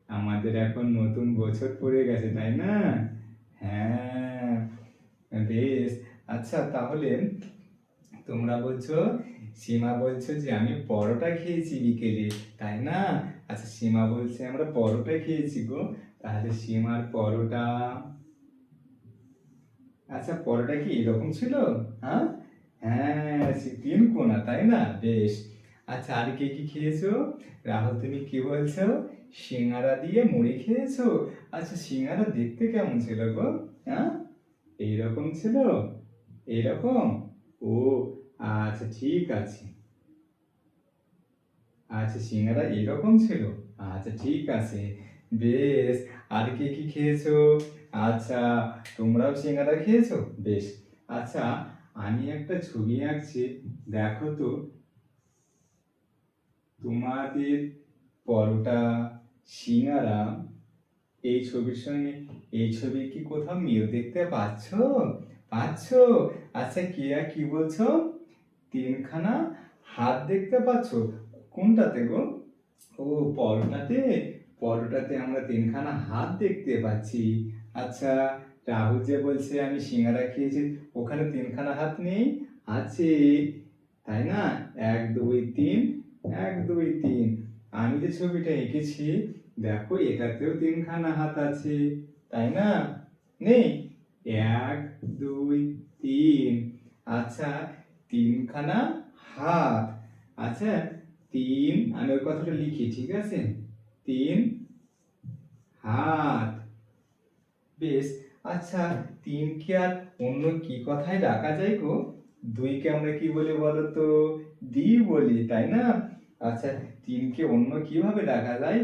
আমাদের এখন নতুন বছর পড়ে গেছে, তাই না? হ্যাঁ, বেশ। আচ্ছা, তাহলে তোমরা বলছো, সীমা বলছো যে আমি পরোটা খেয়েছি বিকেলে, তাই না? আচ্ছা, সীমা বলছে আমরা পরোটা খেয়েছি গো। তাহলে সীমার পরোটা, আচ্ছা পরোটা কি এরকম ছিল? হ্যাঁ, হ্যাঁ, সে তিন কোনা, তাই না? বেশ। আচ্ছা, আর কে কি খেয়েছো? রাহুল, তুমি কি বলছো? সিঙ্গারা দিয়ে মুড়ি খেয়েছো? আচ্ছা, সিঙ্গারা দেখতে কেমন ছিল গো? হ্যাঁ, এইরকম ছিল? এইরকম? ও, আচ্ছা ঠিক আছে। আচ্ছা, সিঙ্গারা এরকম ছিল? আচ্ছা ঠিক আছে, বেশ। আর কে কি খেয়েছো? আচ্ছা, তোমরাও সিঙ্গারা খেয়েছো? বেশ। আচ্ছা, আমি একটা ছবি আঁকছি, দেখো তো। তোমাদের পরোটা, সিঙ্গারা, এই ছবির সঙ্গে এই ছবি কি কোথাও মিল দেখতে পাচ্ছো? পাচ্ছো? আচ্ছা, কে আর কি বলছো? তিনখানা হাত দেখতে পাচ্ছো? কোনটাতে গো? ও, পরোটাতে। পরোটাতে আমরা তিনখানা হাত দেখতে পাচ্ছি। আচ্ছা, রাহুল যে বলছে আমি সিঙ্গারা খেয়েছি, ওখানে তিনখানা হাত নেই? আছে, তাই না? এক দুই তিন, এক দুই তিন। আমি যে ছবিটা এঁকেছি, দেখো এটাতেও তিনখানা হাত আছে, তাই না? নেই? এক দুই তিন। আচ্ছা, তিনখানা হাত। আচ্ছা, তিন, আমি ওই কথাটা লিখি, ঠিক আছে? তিন হাত। বেশ। আচ্ছা, তিনকে আর অন্য কি কথায় ডাকা যায় গো? দুইকে আমরা কি বলি বলো তো? দ্বি বলি, তাই না? আচ্ছা, তিনকে অন্য কিভাবে ডাকা যায়?